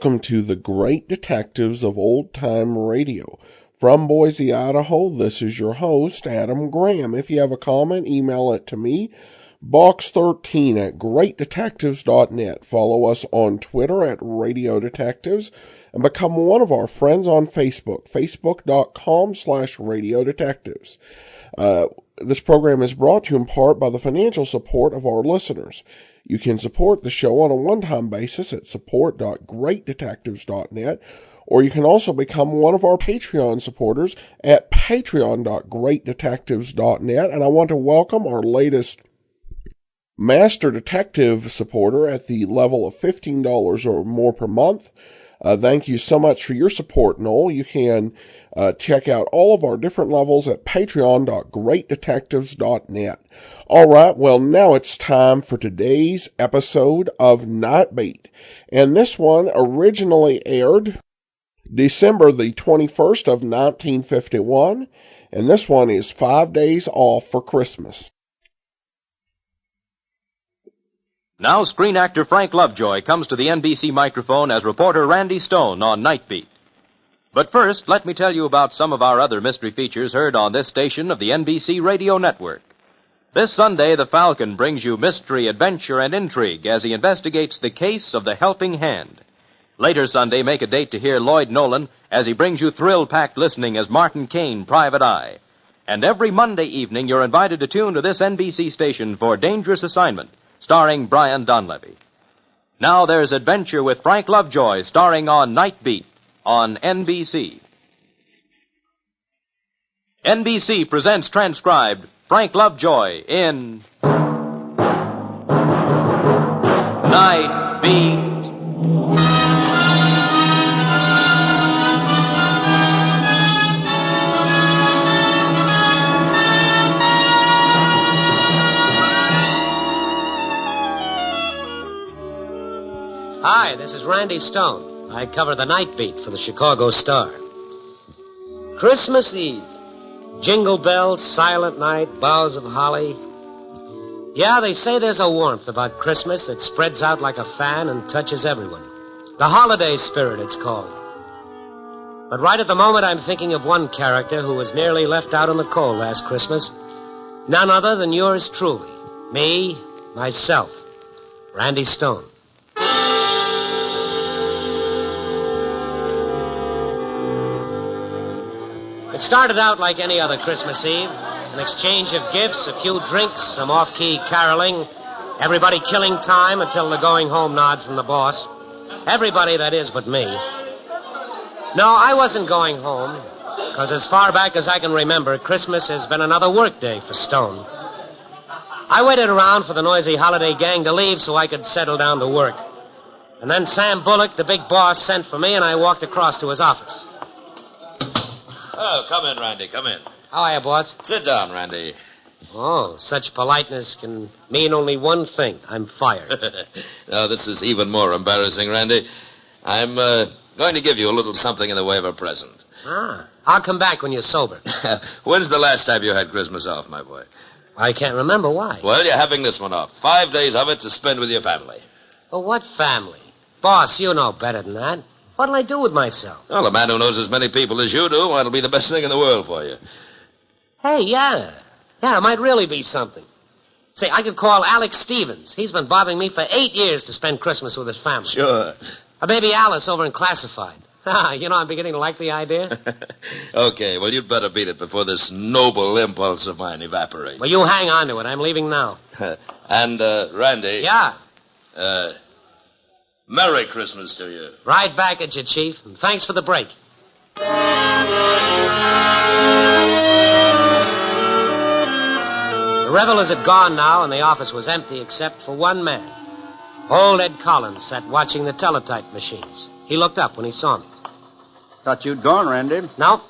welcome to the Great Detectives of Old Time Radio. From Boise, Idaho, this is your host, Adam Graham. If you have a comment, email it to me, box13@greatdetectives.net. Follow us on Twitter at Radio Detectives and become one of our friends on Facebook, facebook.com/Radio Detectives. This program is brought to you in part by the financial support of our listeners. You can support the show on a one-time basis at support.greatdetectives.net, or you can also become one of our Patreon supporters at patreon.greatdetectives.net. And I want to welcome our latest Master Detective supporter at the level of $15 or more per month. Thank you so much for your support, Noel. You can check out all of our different levels at patreon.greatdetectives.net. All right, well, now it's time for today's episode of Night Beat. And this one originally aired December the 21st of 1951. And this one is 5 Days Off for Christmas. Now screen actor Frank Lovejoy comes to the NBC microphone as reporter Randy Stone on Night Beat. But first, let me tell you about some of our other mystery features heard on this station of the NBC radio network. This Sunday, the Falcon brings you mystery, adventure, and intrigue as he investigates the case of the Helping Hand. Later Sunday, make a date to hear Lloyd Nolan as he brings you thrill-packed listening as Martin Caine, Private Eye. And every Monday evening, you're invited to tune to this NBC station for Dangerous Assignment, starring Brian Donlevy. Now there's adventure with Frank Lovejoy, starring on Night Beat on NBC. NBC presents transcribed Frank Lovejoy in Night Beat. Hi, this is Randy Stone. I cover the Night Beat for the Chicago Star. Christmas Eve. Jingle bells, silent night, boughs of holly. Yeah, they say there's a warmth about Christmas that spreads out like a fan and touches everyone. The holiday spirit, it's called. But right at the moment, I'm thinking of one character who was nearly left out in the cold last Christmas. None other than yours truly. Me, myself, Randy Stone. It started out like any other Christmas Eve. An exchange of gifts, a few drinks, some off-key caroling, everybody killing time until the going-home nod from the boss. Everybody, that is, but me. No, I wasn't going home, because as far back as I can remember, Christmas has been another work day for Stone. I waited around for the noisy holiday gang to leave so I could settle down to work. And then Sam Bullock, the big boss, sent for me, and I walked across to his office. Oh, come in, Randy, come in. How are you, boss? Sit down, Randy. Oh, such politeness can mean only one thing. I'm fired. No, this is even more embarrassing, Randy. I'm going to give you a little something in the way of a present. Ah, I'll come back when you're sober. When's the last time you had Christmas off, my boy? I can't remember why. Well, you're having this one off. 5 days of it to spend with your family. Well, what family? Boss, you know better than that. What'll I do with myself? Well, a man who knows as many people as you do, it'll be the best thing in the world for you. Hey, yeah. Yeah, it might really be something. Say, I could call Alex Stevens. He's been bothering me for 8 years to spend Christmas with his family. Sure. Or maybe Alice over in Classified. You know, I'm beginning to like the idea. Okay, well, you'd better beat it before this noble impulse of mine evaporates. Well, you hang on to it. I'm leaving now. And, Randy. Yeah? Merry Christmas to you. Right back at you, Chief. And thanks for the break. The revelers had gone now, and the office was empty except for one man. Old Ed Collins sat watching the teletype machines. He looked up when he saw me. Thought you'd gone, Randy. No.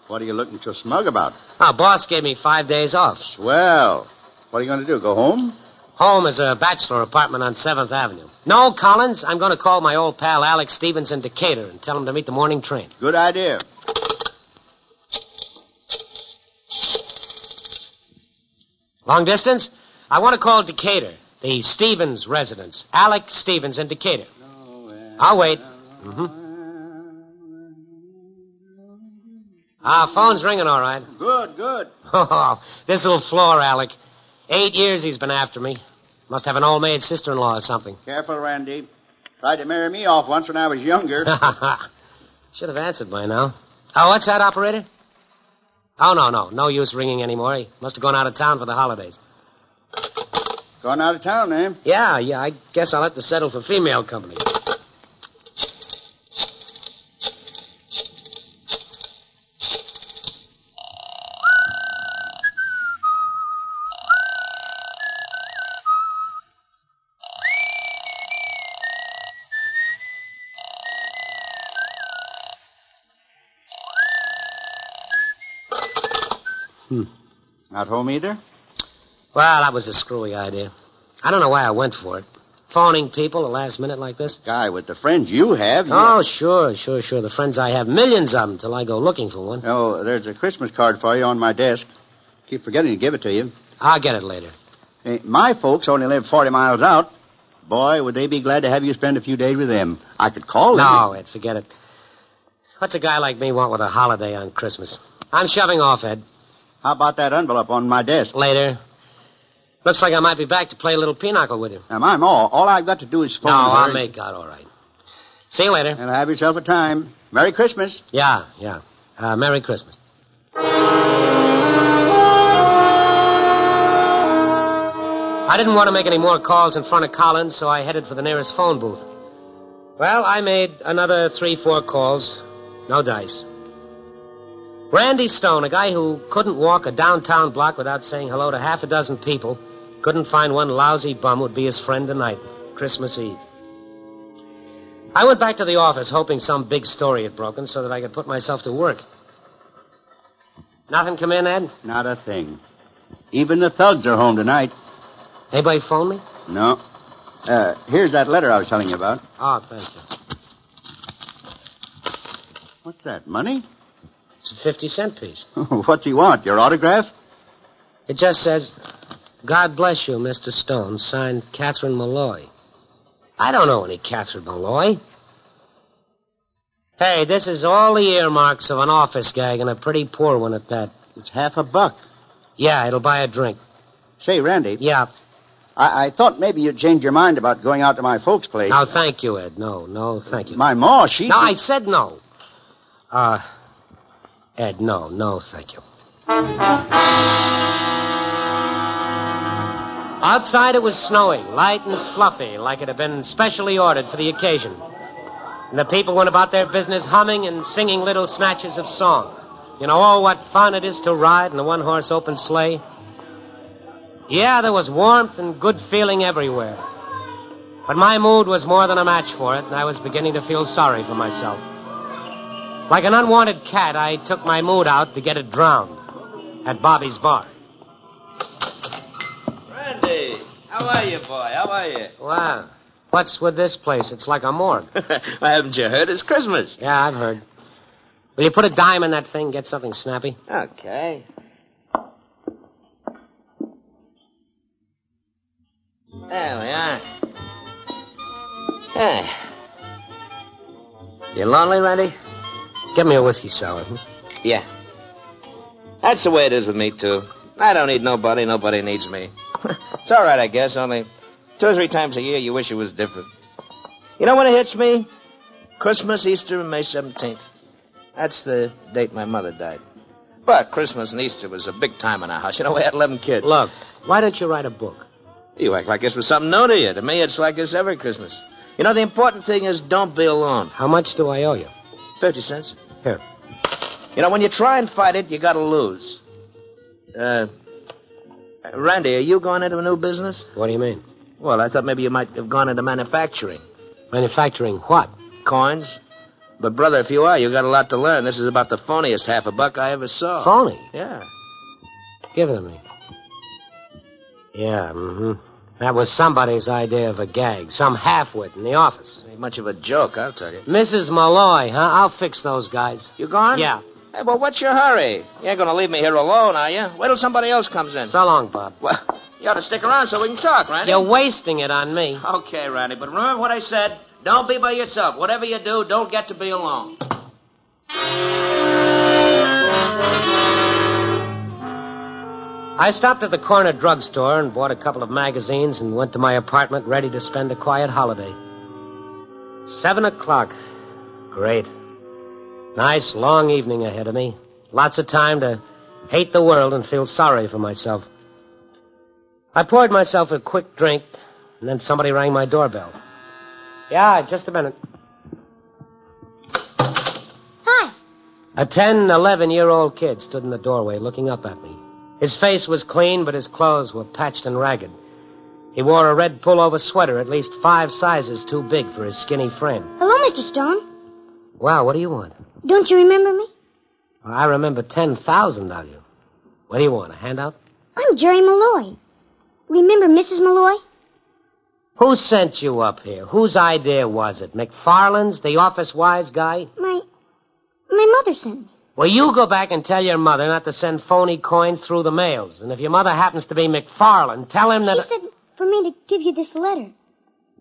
What are you looking so smug about? Our boss gave me 5 days off. Swell. What are you going to do, go home? Home is a bachelor apartment on 7th Avenue. No, Collins, I'm going to call my old pal Alex Stevens in Decatur and tell him to meet the morning train. Good idea. Long distance? I want to call Decatur, the Stevens residence. Alex Stevens in Decatur. I'll wait. Phone's ringing all right. Good, good. Oh, this little floor, Alec. 8 years he's been after me. Must have an old maid sister-in-law or something. Careful, Randy. Tried to marry me off once when I was younger. Should have answered by now. Oh, what's that, operator? Oh, no. No use ringing anymore. He must have gone out of town for the holidays. Gone out of town, eh? Yeah, I guess I'll have to settle for female company. Not home either? Well, that was a screwy idea. I don't know why I went for it. Phoning people at the last minute like this. Guy, with the friends you have... Oh, sure. The friends I have, millions of them, till I go looking for one. Oh, there's a Christmas card for you on my desk. Keep forgetting to give it to you. I'll get it later. Hey, my folks only live 40 miles out. Boy, would they be glad to have you spend a few days with them. I could call them. No, Ed, forget it. What's a guy like me want with a holiday on Christmas? I'm shoving off, Ed. How about that envelope on my desk? Later. Looks like I might be back to play a little pinochle with you. Now, my ma, all I've got to do is phone her. No, I'll make out all right. See you later. And have yourself a time. Merry Christmas. Yeah. Merry Christmas. I didn't want to make any more calls in front of Collins, so I headed for the nearest phone booth. Well, I made another 3-4 calls. No dice. Randy Stone, a guy who couldn't walk a downtown block without saying hello to half a dozen people, couldn't find one lousy bum would be his friend tonight, Christmas Eve. I went back to the office hoping some big story had broken so that I could put myself to work. Nothing come in, Ed? Not a thing. Even the thugs are home tonight. Anybody phone me? No. Here's that letter I was telling you about. Oh, thank you. What's that, money? It's a 50-cent piece. What's he want, your autograph? It just says, God bless you, Mr. Stone, signed Catherine Malloy. I don't know any Catherine Malloy. Hey, this is all the earmarks of an office gag, and a pretty poor one at that. It's $50. Yeah, it'll buy a drink. Say, Randy. Yeah. I thought maybe you'd change your mind about going out to my folks' place. No, thank you, Ed. No, thank you. My ma, she... No, I said no. Ed, no, thank you. Outside it was snowing, light and fluffy, like it had been specially ordered for the occasion. And the people went about their business humming and singing little snatches of song. You know, oh, what fun it is to ride in a one-horse open sleigh. Yeah, there was warmth and good feeling everywhere. But my mood was more than a match for it, and I was beginning to feel sorry for myself. Like an unwanted cat, I took my mood out to get it drowned at Bobby's bar. Randy, how are you, boy? How are you? Wow. What's with this place? It's like a morgue. Well, haven't you heard? It's Christmas. Yeah, I've heard. Will you put a dime in that thing and get something snappy? Okay. There we are. Hey. You lonely, Randy? Give me a whiskey sour. Yeah. That's the way it is with me, too. I don't need nobody. Nobody needs me. It's all right, I guess. Only 2 or 3 times a year you wish it was different. You know when it hits me? Christmas, Easter, and May 17th. That's the date my mother died. But Christmas and Easter was a big time in our house. You know, we had 11 kids. Look, why don't you write a book? You act like this was something new to you. To me, it's like this every Christmas. You know, the important thing is don't be alone. How much do I owe you? 50 cents. Here. You know, when you try and fight it, you gotta lose. Randy, are you going into a new business? What do you mean? Well, I thought maybe you might have gone into manufacturing. Manufacturing what? Coins. But, brother, if you are, you got a lot to learn. This is about the phoniest $50 I ever saw. Phony? Yeah. Give it to me. Yeah, That was somebody's idea of a gag. Some half-wit in the office. Ain't much of a joke, I'll tell you. Mrs. Malloy, huh? I'll fix those guys. You gone? Yeah. Hey, well, what's your hurry? You ain't gonna leave me here alone, are you? Wait till somebody else comes in. So long, Bob. Well, you ought to stick around so we can talk, Randy. You're wasting it on me. Okay, Randy, but remember what I said. Don't be by yourself. Whatever you do, don't get to be alone. I stopped at the corner drugstore and bought a couple of magazines and went to my apartment ready to spend a quiet holiday. 7 o'clock. Great. Nice, long evening ahead of me. Lots of time to hate the world and feel sorry for myself. I poured myself a quick drink, and then somebody rang my doorbell. Yeah, just a minute. Hi. A 10, 11-year-old kid stood in the doorway looking up at me. His face was clean, but his clothes were patched and ragged. He wore a red pullover sweater at least 5 sizes too big for his skinny frame. Hello, Mr. Stone. Wow, what do you want? Don't you remember me? Well, I remember 10,000 of you. What do you want, a handout? I'm Jerry Malloy. Remember Mrs. Malloy? Who sent you up here? Whose idea was it? McFarland's, the office-wise guy? My mother sent me. Well, you go back and tell your mother not to send phony coins through the mails. And if your mother happens to be McFarland, tell him that... She said for me to give you this letter.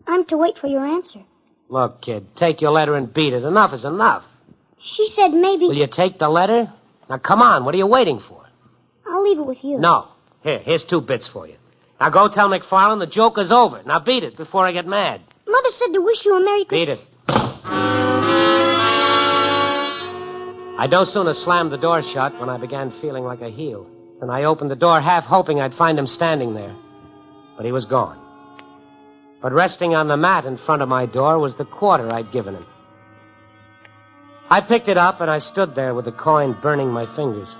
I'm to wait for your answer. Look, kid, take your letter and beat it. Enough is enough. She said maybe... Will you take the letter? Now, come on. What are you waiting for? I'll leave it with you. No. Here's 2 bits for you. Now, go tell McFarland the joke is over. Now, beat it before I get mad. Mother said to wish you a Merry Christmas. Beat it. I no sooner slammed the door shut when I began feeling like a heel. Then I opened the door half hoping I'd find him standing there. But he was gone. But resting on the mat in front of my door was the quarter I'd given him. I picked it up and I stood there with the coin burning my fingers.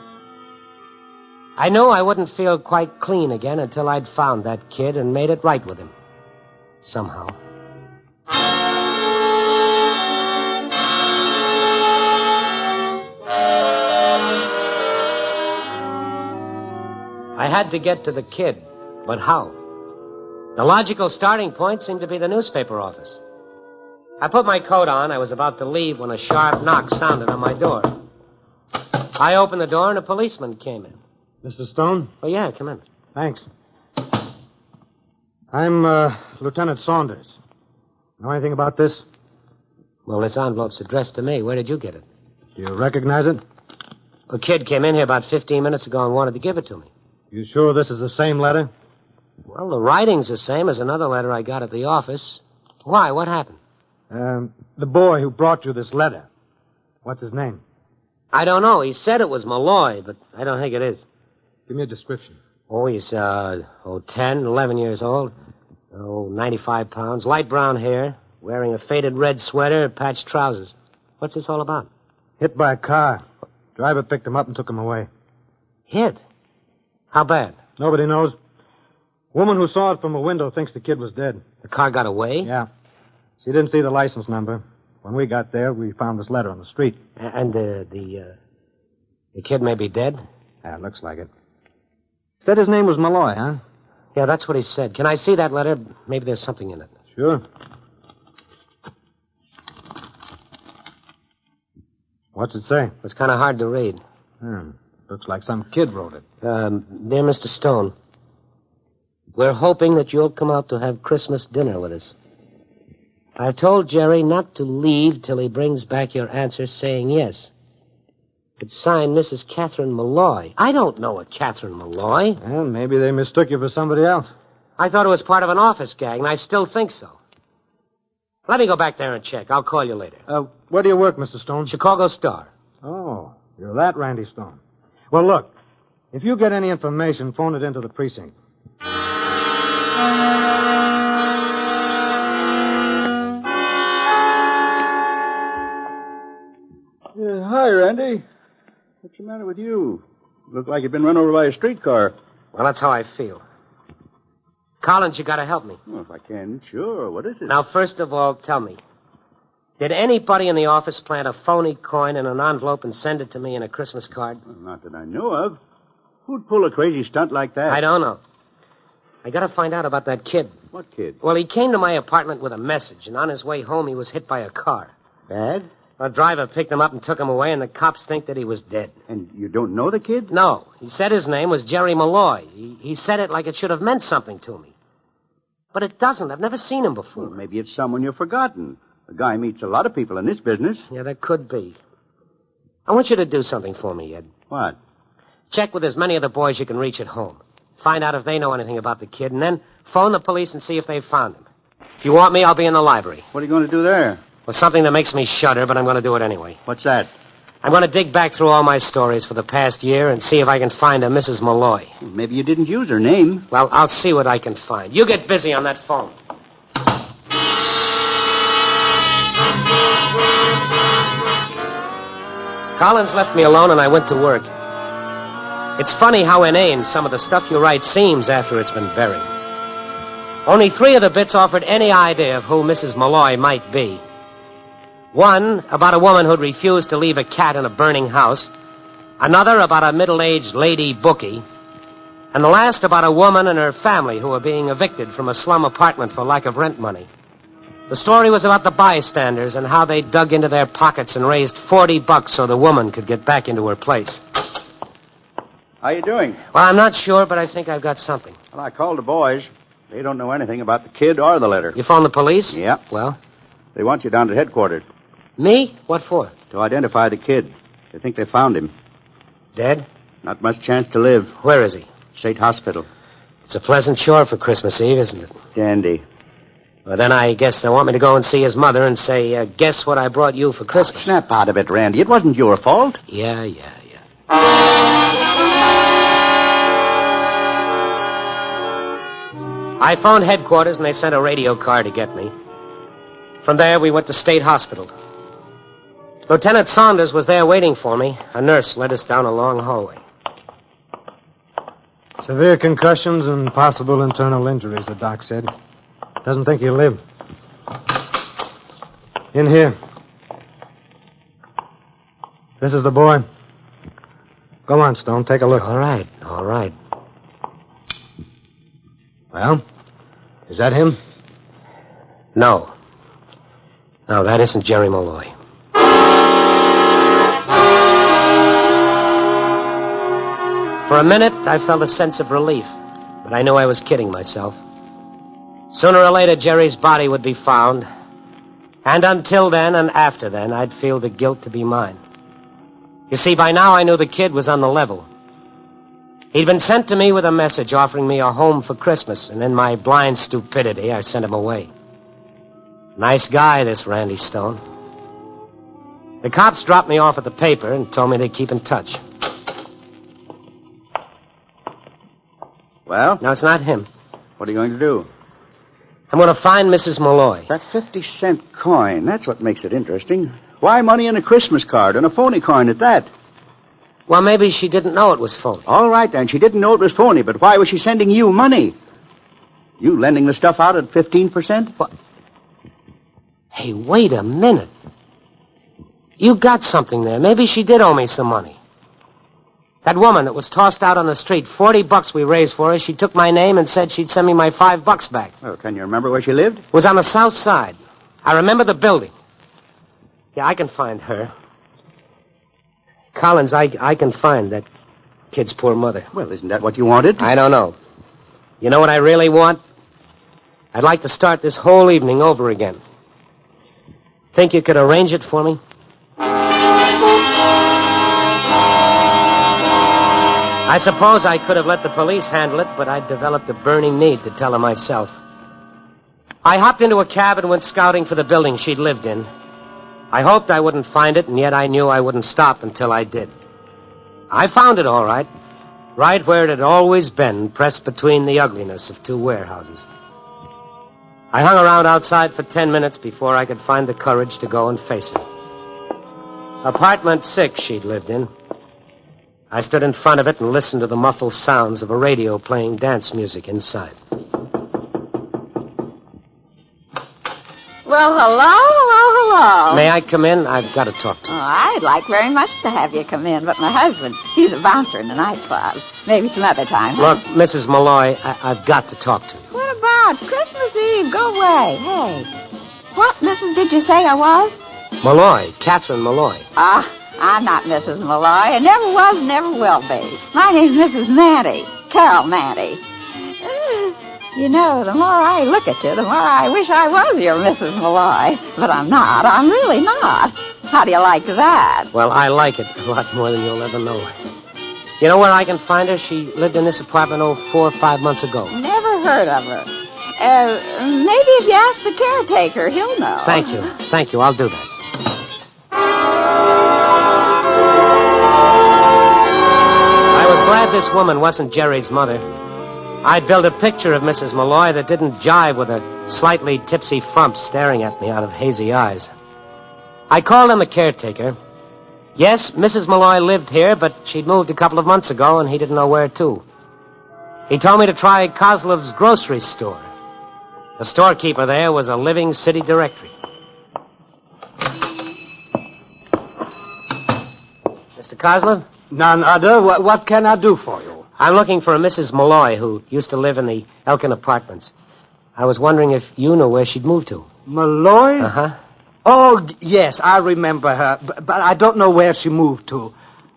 I knew I wouldn't feel quite clean again until I'd found that kid and made it right with him. Somehow. I had to get to the kid, but how? The logical starting point seemed to be the newspaper office. I put my coat on. I was about to leave when a sharp knock sounded on my door. I opened the door and a policeman came in. Mr. Stone? Oh, yeah, come in. Thanks. I'm Lieutenant Saunders. Know anything about this? Well, this envelope's addressed to me. Where did you get it? Do you recognize it? A kid came in here about 15 minutes ago and wanted to give it to me. You sure this is the same letter? Well, the writing's the same as another letter I got at the office. Why? What happened? The boy who brought you this letter. What's his name? I don't know. He said it was Malloy, but I don't think it is. Give me a description. Oh, he's, 10, 11 years old. 95 pounds, light brown hair, wearing a faded red sweater, patched trousers. What's this all about? Hit by a car. Driver picked him up and took him away. Hit? How bad? Nobody knows. Woman who saw it from a window thinks the kid was dead. The car got away? Yeah. She didn't see the license number. When we got there, we found this letter on the street. And the kid may be dead? Yeah, it looks like it. Said his name was Malloy, huh? Yeah, that's what he said. Can I see that letter? Maybe there's something in it. Sure. What's it say? It's kind of hard to read. Looks like some kid wrote it. Dear Mr. Stone, we're hoping that you'll come out to have Christmas dinner with us. I've told Jerry not to leave till he brings back your answer saying yes. It's signed Mrs. Catherine Malloy. I don't know a Catherine Malloy. Well, maybe they mistook you for somebody else. I thought it was part of an office gag, and I still think so. Let me go back there and check. I'll call you later. Where do you work, Mr. Stone? Chicago Star. Oh, you're that Randy Stone. Well, look, if you get any information, phone it into the precinct. Hi, Randy. What's the matter with you? Look like you've been run over by a streetcar. Well, that's how I feel. Collins, you gotta help me. Well, if I can, sure. What is it? Now, first of all, tell me. Did anybody in the office plant a phony coin in an envelope and send it to me in a Christmas card? Well, not that I know of. Who'd pull a crazy stunt like that? I don't know. I gotta find out about that kid. What kid? Well, he came to my apartment with a message, and on his way home he was hit by a car. Bad? A driver picked him up and took him away, and the cops think that he was dead. And you don't know the kid? No. He said his name was Jerry Malloy. He said it like it should have meant something to me. But it doesn't. I've never seen him before. Well, maybe it's someone you've forgotten. The guy meets a lot of people in this business. Yeah, there could be. I want you to do something for me, Ed. What? Check with as many of the boys you can reach at home. Find out if they know anything about the kid, and then phone the police and see if they've found him. If you want me, I'll be in the library. What are you going to do there? Well, something that makes me shudder, but I'm going to do it anyway. What's that? I'm going to dig back through all my stories for the past year and see if I can find a Mrs. Malloy. Maybe you didn't use her name. Well, I'll see what I can find. You get busy on that phone. Collins left me alone, and I went to work. It's funny how inane some of the stuff you write seems after it's been buried. Only 3 of the bits offered any idea of who Mrs. Malloy might be. One about a woman who'd refused to leave a cat in a burning house. Another about a middle-aged lady bookie. And the last about a woman and her family who were being evicted from a slum apartment for lack of rent money. The story was about the bystanders and how they dug into their pockets and raised $40 so the woman could get back into her place. How you doing? Well, I'm not sure, but I think I've got something. Well, I called the boys. They don't know anything about the kid or the letter. You phoned the police? Yeah. Well? They want you down to headquarters. Me? What for? To identify the kid. They think they found him. Dead? Not much chance to live. Where is he? State Hospital. It's a pleasant chore for Christmas Eve, isn't it? Dandy. Well, then I guess they want me to go and see his mother and say, guess what I brought you for Christmas. Snap out of it, Randy. It wasn't your fault. Yeah. I phoned headquarters, and they sent a radio car to get me. From there, we went to State Hospital. Lieutenant Saunders was there waiting for me. A nurse led us down a long hallway. Severe concussions and possible internal injuries, the doc said. Doesn't think he'll live. In here. This is the boy. Go on, Stone. Take a look. All right. Well, is that him? No, that isn't Jerry Malloy. For a minute, I felt a sense of relief, but I knew I was kidding myself. Sooner or later, Jerry's body would be found, and until then and after then, I'd feel the guilt to be mine. You see, by now I knew the kid was on the level. He'd been sent to me with a message offering me a home for Christmas, and in my blind stupidity, I sent him away. Nice guy, this Randy Stone. The cops dropped me off at the paper and told me they'd keep in touch. Well? No, it's not him. What are you going to do? I'm going to find Mrs. Malloy. That 50-cent coin, that's what makes it interesting. Why money in a Christmas card and a phony coin at that? Well, maybe she didn't know it was phony. All right, then. She didn't know it was phony, but why was she sending you money? You lending the stuff out at 15%? What? Hey, wait a minute. You got something there. Maybe she did owe me some money. That woman that was tossed out on the street, $40 we raised for her, she took my name and said she'd send me my $5 back. Well, can you remember where she lived? It was on the south side. I remember the building. Yeah, I can find her. Collins, I can find that kid's poor mother. Well, isn't that what you wanted? I don't know. You know what I really want? I'd like to start this whole evening over again. Think you could arrange it for me? I suppose I could have let the police handle it, but I'd developed a burning need to tell her myself. I hopped into a cab and went scouting for the building she'd lived in. I hoped I wouldn't find it, and yet I knew I wouldn't stop until I did. I found it all right where it had always been, pressed between the ugliness of 2 warehouses. I hung around outside for 10 minutes before I could find the courage to go and face her. Apartment 6 she'd lived in. I stood in front of it and listened to the muffled sounds of a radio playing dance music inside. Well, hello. May I come in? I've got to talk to you. Oh, I'd like very much to have you come in, but my husband, he's a bouncer in the nightclub. Maybe some other time. Look, Mrs. Malloy, I've got to talk to you. What about Christmas Eve? Go away. Hey, what Mrs. did you say I was? Malloy, Catherine Malloy. I'm not Mrs. Malloy. I never was, never will be. My name's Mrs. Manty, Carol Manty. You know, the more I look at you, the more I wish I was your Mrs. Malloy. But I'm not. I'm really not. How do you like that? Well, I like it a lot more than you'll ever know. You know where I can find her? She lived in this apartment 4 or 5 months ago. Never heard of her. Maybe if you ask the caretaker, he'll know. Thank you. Thank you. I'll do that. I was glad this woman wasn't Jerry's mother. I'd built a picture of Mrs. Malloy that didn't jive with a slightly tipsy frump staring at me out of hazy eyes. I called him the caretaker. Yes, Mrs. Malloy lived here, but she'd moved a couple of months ago, and he didn't know where to. He told me to try Kozlov's grocery store. The storekeeper there was a living city directory. Mr. Kozlov? None other. What can I do for you? I'm looking for a Mrs. Malloy who used to live in the Elkin Apartments. I was wondering if you knew where she'd moved to. Malloy? Uh-huh. Oh, yes, I remember her, but I don't know where she moved to.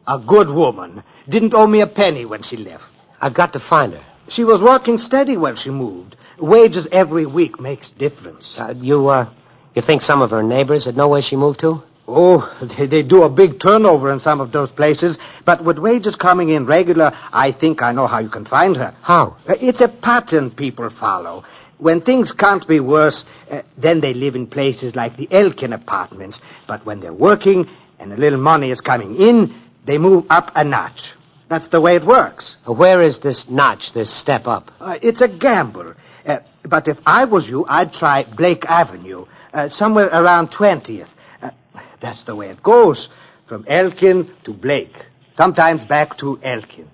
A good woman. Didn't owe me a penny when she left. I've got to find her. She was working steady when she moved. Wages every week makes difference. You think some of her neighbors would know where she moved to? Oh, they do a big turnover in some of those places, but with wages coming in regular, I think I know how you can find her. How? It's a pattern people follow. When things can't be worse, then they live in places like the Elkin Apartments. But when they're working and a little money is coming in, they move up a notch. That's the way it works. Where is this notch, this step up? It's a gamble. But if I was you, I'd try Blake Avenue, somewhere around 20th. That's the way it goes, from Elkin to Blake. Sometimes back to Elkin.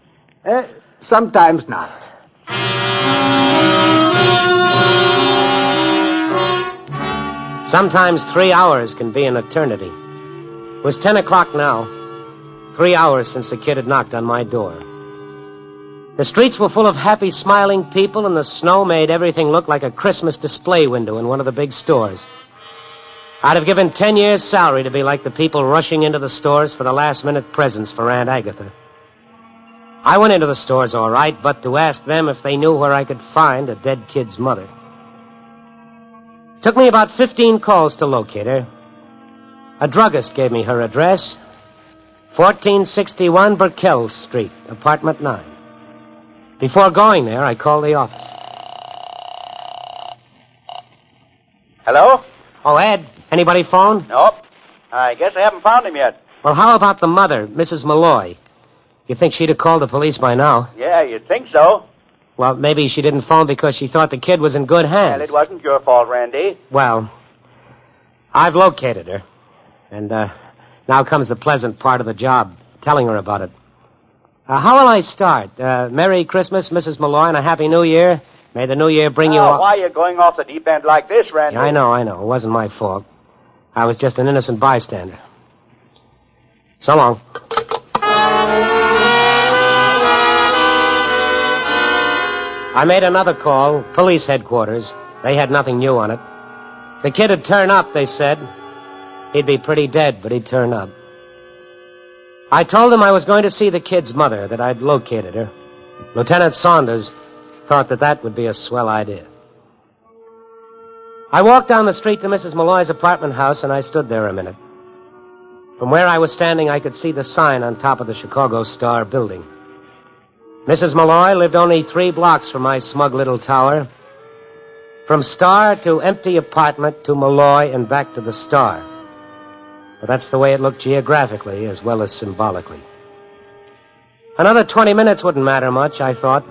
Sometimes not. Sometimes 3 hours can be an eternity. It was 10 o'clock now. 3 hours since the kid had knocked on my door. The streets were full of happy, smiling people, and the snow made everything look like a Christmas display window in one of the big stores. I'd have given 10 years' salary to be like the people rushing into the stores for the last-minute presents for Aunt Agatha. I went into the stores all right, but to ask them if they knew where I could find a dead kid's mother. Took me about 15 calls to locate her. A druggist gave me her address, 1461 Burkell Street, apartment 9. Before going there, I called the office. Hello? Oh, Ed, anybody phone? Nope. I guess I haven't found him yet. Well, how about the mother, Mrs. Malloy? You think she'd have called the police by now? Yeah, you'd think so. Well, maybe she didn't phone because she thought the kid was in good hands. Well, it wasn't your fault, Randy. Well, I've located her. And now comes the pleasant part of the job, telling her about it. How will I start? Merry Christmas, Mrs. Malloy, and a Happy New Year. May the New Year bring you all... Why are you going off the deep end like this, Randy? Yeah, I know. It wasn't my fault. I was just an innocent bystander. So long. I made another call, police headquarters. They had nothing new on it. The kid had turned up, they said. He'd be pretty dead, but he'd turn up. I told them I was going to see the kid's mother, that I'd located her. Lieutenant Saunders thought that would be a swell idea. I walked down the street to Mrs. Malloy's apartment house, and I stood there a minute. From where I was standing, I could see the sign on top of the Chicago Star building. Mrs. Malloy lived only 3 blocks from my smug little tower. From Star to empty apartment to Malloy and back to the Star. But that's the way it looked geographically as well as symbolically. Another 20 minutes wouldn't matter much, I thought.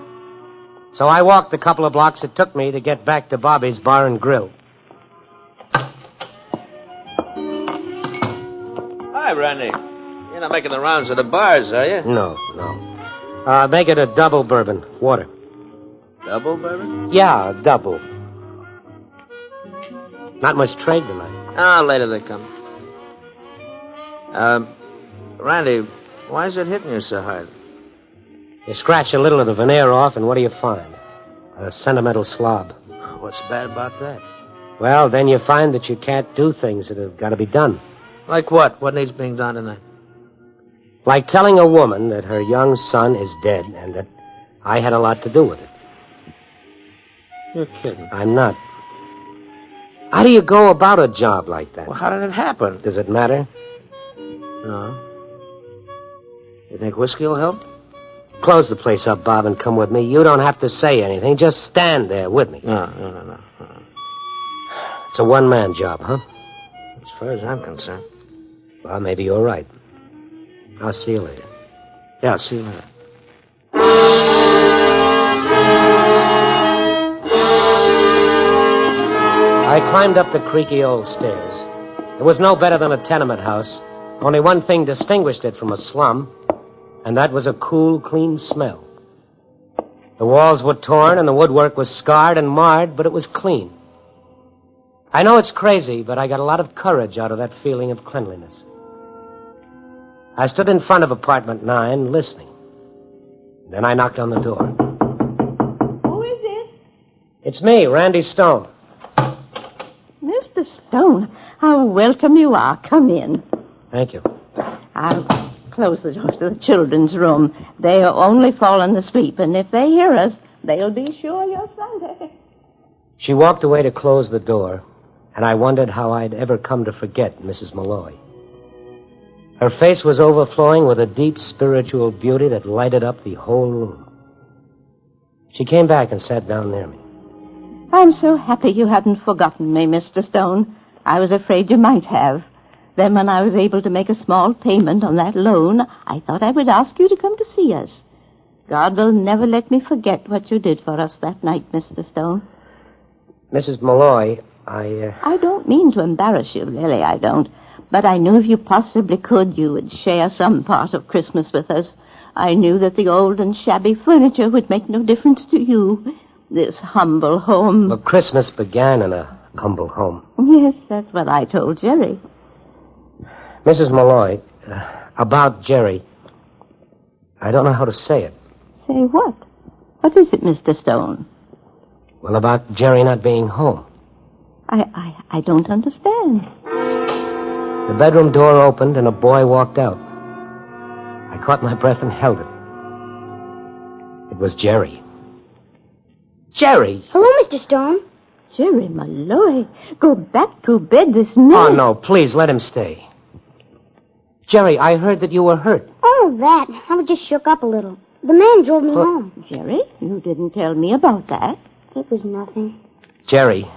So I walked the couple of blocks it took me to get back to Bobby's Bar and Grill. Hi, Randy. You're not making the rounds of the bars, are you? No. Make it a double bourbon. Water. Double bourbon? Yeah, double. Not much trade tonight. Oh, later they come. Randy, why is it hitting you so hard? You scratch a little of the veneer off, and what do you find? A sentimental slob. What's bad about that? Well, then you find that you can't do things that have got to be done. Like what? What needs being done tonight? Like telling a woman that her young son is dead and that I had a lot to do with it. You're kidding. I'm not. How do you go about a job like that? Well, how did it happen? Does it matter? No. You think whiskey will help? Close the place up, Bob, and come with me. You don't have to say anything. Just stand there with me. No. It's a one-man job, huh? As far as I'm concerned. Well, maybe you're right. I'll see you later. Yeah, I'll see you later. I climbed up the creaky old stairs. It was no better than a tenement house. Only one thing distinguished it from a slum, and that was a cool, clean smell. The walls were torn and the woodwork was scarred and marred, but it was clean. I know it's crazy, but I got a lot of courage out of that feeling of cleanliness. I stood in front of apartment 9, listening. Then I knocked on the door. Who is it? It's me, Randy Stone. Mr. Stone, how welcome you are. Come in. Thank you. I'll close the door to the children's room. They are only fallen asleep, and if they hear us, they'll be sure you're Sunday. She walked away to close the door, and I wondered how I'd ever come to forget Mrs. Malloy. Her face was overflowing with a deep spiritual beauty that lighted up the whole room. She came back and sat down near me. I'm so happy you hadn't forgotten me, Mr. Stone. I was afraid you might have. Then when I was able to make a small payment on that loan, I thought I would ask you to come to see us. God will never let me forget what you did for us that night, Mr. Stone. Mrs. Malloy, I don't mean to embarrass you, really, I don't. But I knew if you possibly could, you would share some part of Christmas with us. I knew that the old and shabby furniture would make no difference to you. This humble home... Well, Christmas began in a humble home. Yes, that's what I told Jerry. Mrs. Malloy, about Jerry, I don't know how to say it. Say what? What is it, Mr. Stone? Well, about Jerry not being home. I don't understand. The bedroom door opened and a boy walked out. I caught my breath and held it. It was Jerry. Jerry! Hello, Mr. Stone. Jerry Malloy, go back to bed this minute. Oh, no, please, let him stay. Jerry, I heard that you were hurt. Oh, that. I was just shook up a little. The man drove me home. Jerry, you didn't tell me about that. It was nothing. Jerry,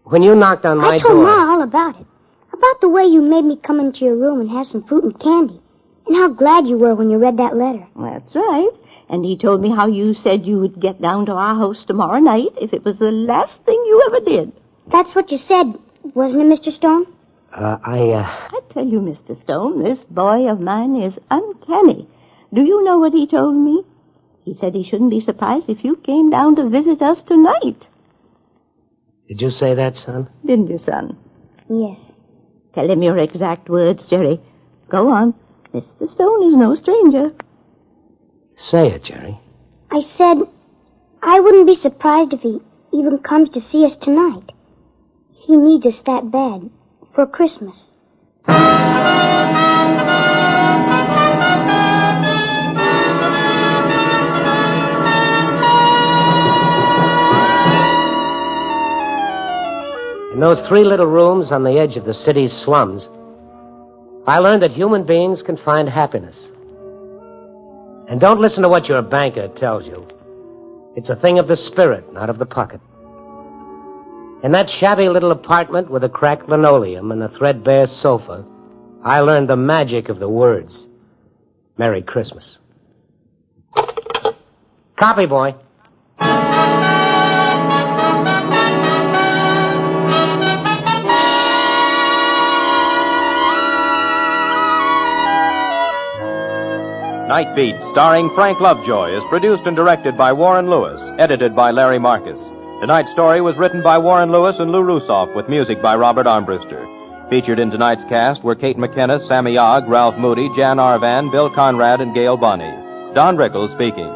when you knocked on my door... I told Ma all about it. About the way you made me come into your room and have some fruit and candy. And how glad you were when you read that letter. That's right. And he told me how you said you would get down to our house tomorrow night if it was the last thing you ever did. That's what you said, wasn't it, Mr. Stone? I tell you, Mr. Stone, this boy of mine is uncanny. Do you know what he told me? He said he shouldn't be surprised if you came down to visit us tonight. Did you say that, son? Didn't you, son? Yes. Tell him your exact words, Jerry. Go on. Mr. Stone is no stranger. Say it, Jerry. I said I wouldn't be surprised if he even comes to see us tonight. He needs us that bad for Christmas. In those 3 little rooms on the edge of the city's slums, I learned that human beings can find happiness. And don't listen to what your banker tells you. It's a thing of the spirit, not of the pocket. In that shabby little apartment with a cracked linoleum and a threadbare sofa, I learned the magic of the words. Merry Christmas. Copy, boy. Night Beat, starring Frank Lovejoy, is produced and directed by Warren Lewis, edited by Larry Marcus. Tonight's story was written by Warren Lewis and Lou Rusoff, with music by Robert Armbruster. Featured in tonight's cast were Kate McKenna, Sammy Ogg, Ralph Moody, Jan Arvan, Bill Conrad, and Gail Bonney. Don Rickles speaking.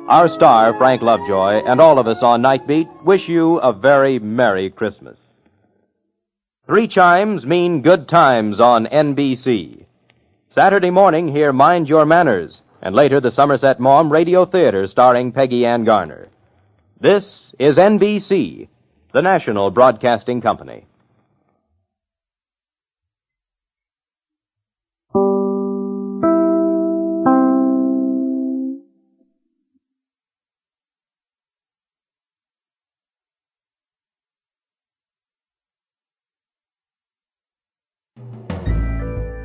Our star, Frank Lovejoy, and all of us on Night Beat wish you a very Merry Christmas. 3 chimes mean good times on NBC. Saturday morning, hear Mind Your Manners, and later the Somerset Maugham Radio Theater starring Peggy Ann Garner. This is NBC, the national broadcasting company.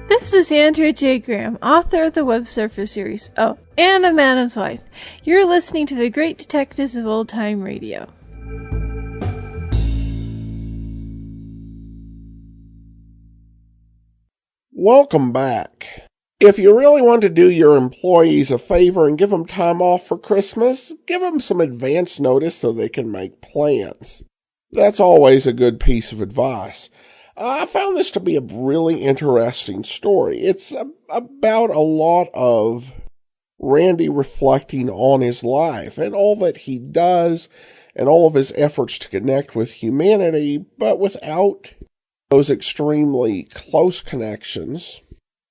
This is Andrea J. Graham, author of the Web Surfer series. Oh, and a Madam's Wife. You're listening to The Great Detectives of Old Time Radio. Welcome back. If you really want to do your employees a favor and give them time off for Christmas, give them some advance notice so they can make plans. That's always a good piece of advice. I found this to be a really interesting story. It's about a lot of Randy reflecting on his life and all that he does and all of his efforts to connect with humanity, but without those extremely close connections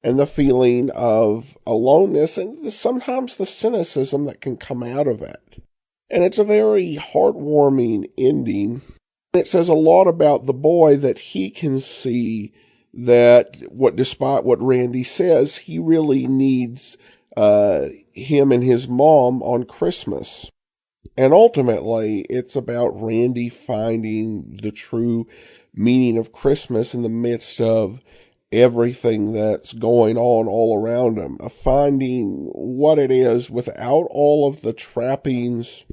and the feeling of aloneness and sometimes the cynicism that can come out of it. And it's a very heartwarming ending. It says a lot about the boy that he can see that despite what Randy says, he really needs him and his mom on Christmas. And ultimately, it's about Randy finding the true meaning of Christmas in the midst of everything that's going on all around him. Of finding what it is without all of the trappings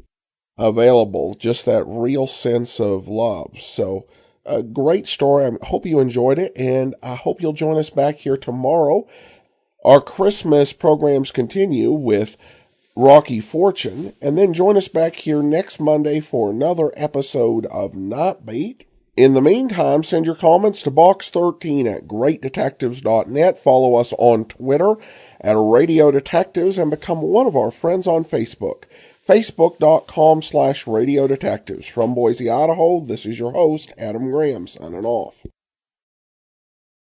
available, just that real sense of love. So, a great story. I hope you enjoyed it, and I hope you'll join us back here tomorrow. Our Christmas programs continue with Rocky Fortune, and then join us back here next Monday for another episode of Not Bait. In the meantime, send your comments to box13 at greatdetectives.net. Follow us on Twitter at Radio Detectives and become one of our friends on Facebook. Facebook.com/Radio Detectives. From Boise, Idaho, this is your host, Adam Graham, signing off.